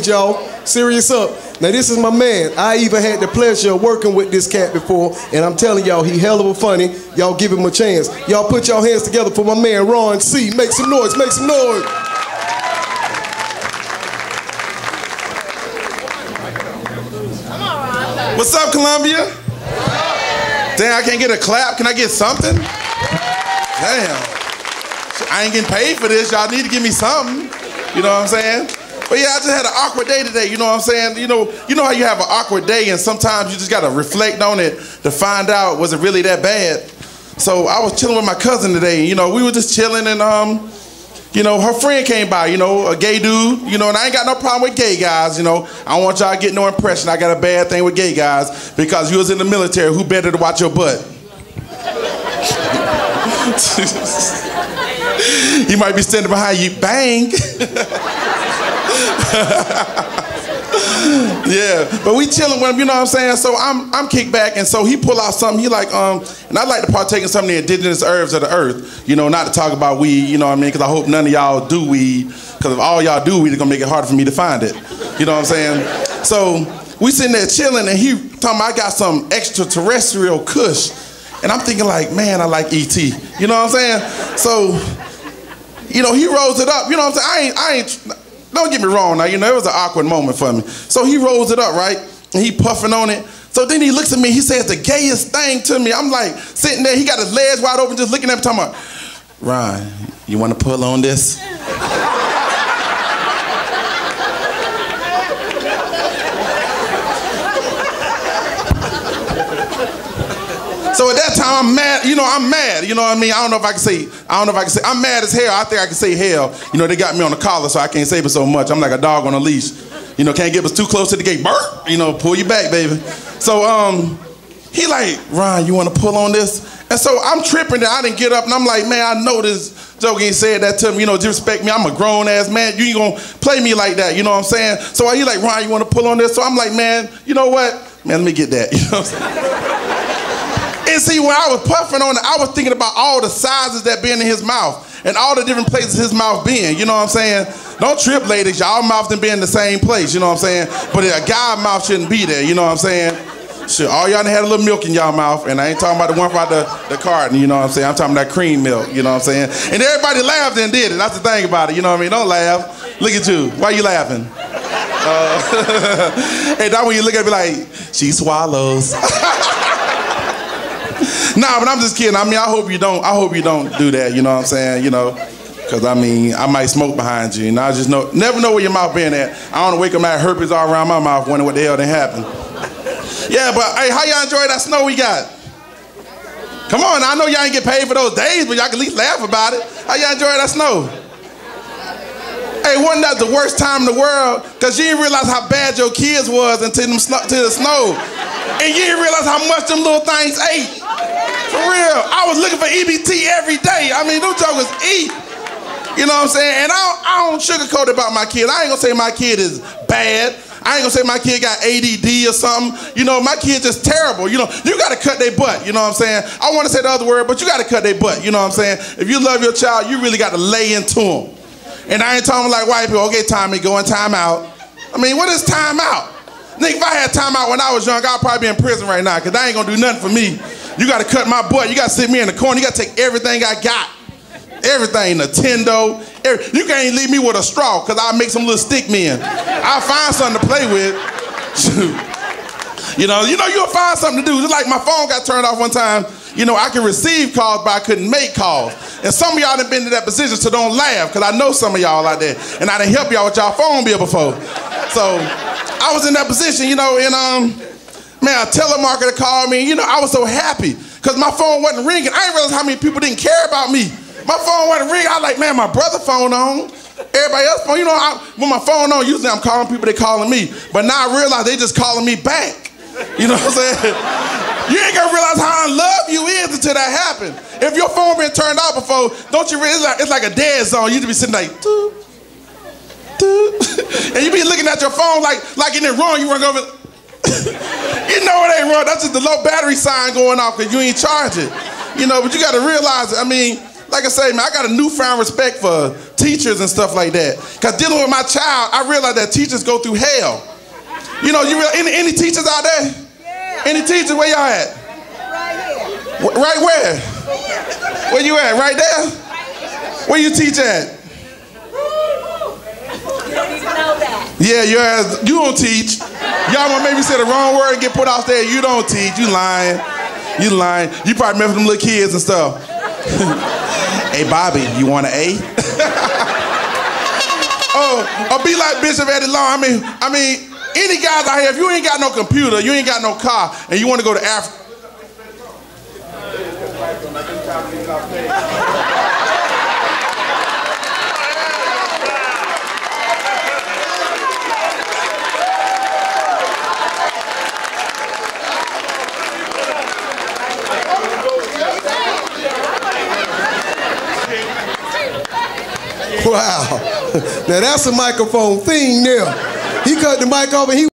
Shades, y'all. Serious up. Now this is my man. I even had the pleasure of working with this cat before, and I'm telling y'all, he hell of a funny. Y'all give him a chance. Y'all put y'all hands together for my man Ron C. Make some noise, make some noise. What's up, Columbia? Damn, I can't get a clap. Can I get something? Damn. I ain't getting paid for this. Y'all need to give me something. You know what I'm saying? But yeah, I just had an awkward day today. You know what I'm saying? You know how you have an awkward day and sometimes you just got to reflect on it to find out, was it really that bad? So I was chilling with my cousin today. You know, we were just chilling and, you know, her friend came by, you know, a gay dude, you know, and I ain't got no problem with gay guys, you know. I don't want y'all to get no impression I got a bad thing with gay guys because you was in the military. Who better to watch your butt? He might be standing behind you, bang. Yeah, but we chilling with him, you know what I'm saying? So I'm kicked back, and so he pull out something. He like, and I like to partake in some of the indigenous herbs of the earth, you know, not to talk about weed, you know what I mean? Because I hope none of y'all do weed, because if all y'all do weed, it's gonna make it harder for me to find it. You know what I'm saying? So we sitting there chilling, and he talking about I got some extraterrestrial kush, and I'm thinking like, man, I like E.T. You know what I'm saying? So, you know, he rolls it up. You know what I'm saying? I ain't. Don't get me wrong now, you know, it was an awkward moment for me. So he rolls it up, right? And he puffing on it. So then he looks at me, he says the gayest thing to me. I'm like, sitting there, he got his legs wide open, just looking at me, talking about, Ron, you want to pull on this? So at that time, I'm mad, you know what I mean? I don't know if I can say, I'm mad as hell. I think I can say hell. You know, they got me on the collar, so I can't say it so much. I'm like a dog on a leash. You know, can't get us too close to the gate. Burp, you know, pull you back, baby. So, he like, Ron, you want to pull on this? And so I'm tripping and I didn't get up and I'm like, man, I know this joke ain't said that to me, you know, disrespect me. I'm a grown ass man. You ain't gonna play me like that, you know what I'm saying? So he like, Ron, you want to pull on this? So I'm like, man, you know what? Man, let me get that, you know what I'm saying? And see, when I was puffing on it, I was thinking about all the sizes that been in his mouth and all the different places his mouth been, you know what I'm saying? Don't trip, ladies, y'all mouth done be in the same place, you know what I'm saying? But a guy's mouth shouldn't be there, you know what I'm saying? Shit, all y'all done had a little milk in y'all mouth, and I ain't talking about the one about the carton, you know what I'm saying? I'm talking about that cream milk, you know what I'm saying? And everybody laughed and did it, that's the thing about it, you know what I mean? Don't laugh. Look at you, why you laughing? Hey, that when you look at me like, she swallows. Nah, but I'm just kidding. I mean, I hope you don't do that, you know what I'm saying? You know, because I mean, I might smoke behind you, and I just never know where your mouth been at. I don't wake up and have herpes all around my mouth wondering what the hell done happened. Yeah, but hey, how y'all enjoy that snow we got? Come on, I know y'all ain't get paid for those days, but y'all can at least laugh about it. How y'all enjoy that snow? Hey, wasn't that the worst time in the world? Because you didn't realize how bad your kids was until the snow. And you didn't realize how much them little things ate. For real. I was looking for EBT every day. I mean, them jokers eat. You know what I'm saying? And I don't sugarcoat about my kid. I ain't gonna say my kid is bad. I ain't gonna say my kid got ADD or something. You know, my kid's just terrible. You know, you gotta cut their butt, you know what I'm saying? I wanna say the other word, but you gotta cut their butt, you know what I'm saying? If you love your child, you really gotta lay into them. And I ain't talking like white people, okay, Tommy, go in time out. I mean, what is time out? Nigga, if I had time out when I was young, I'd probably be in prison right now, because that ain't gonna do nothing for me. You gotta cut my butt, you gotta sit me in the corner, you gotta take everything I got. Everything, Nintendo, you can't leave me with a straw, because I'll make some little stick men. I'll find something to play with. You know, you'll find something to do. Just like my phone got turned off one time, you know, I can receive calls, but I couldn't make calls. And some of y'all done been in that position, so don't laugh, because I know some of y'all out there, and I done helped y'all with y'all phone bill before. So, I was in that position, you know, and man, a telemarketer called me, you know, I was so happy, because my phone wasn't ringing. I didn't realize how many people didn't care about me. My phone wasn't ringing. I was like, man, my brother's phone on. Everybody else's phone, you know, when my phone on, usually I'm calling people, they calling me. But now I realize they just calling me back. You know what I'm saying? You ain't gonna realize how in love you is until that happens. If your phone been turned off before, don't you realize it's like a dead zone. You just be sitting like, doot, doot. And you be looking at your phone like it ain't wrong, you run over. You know it ain't wrong, that's just the low battery sign going off because you ain't charging. You know, but you gotta realize, I mean, like I say, man, I got a newfound respect for teachers and stuff like that. Because dealing with my child, I realized that teachers go through hell. You know, any teachers out there? Yeah. Any teachers, where y'all at? Right here. Right where? Where you at? Right there? Where you teach at? You don't even know that. Yeah, you don't teach. Y'all gonna maybe say the wrong word and get put off there. You don't teach. You lying. You lying. You probably remember them little kids and stuff. Hey, Bobby, you want an A? Or be like Bishop Eddie Long. I mean, any guys out here, if you ain't got no computer, you ain't got no car, and you want to go to Africa. Wow. Now that's a microphone thing there. He cut the mic off and he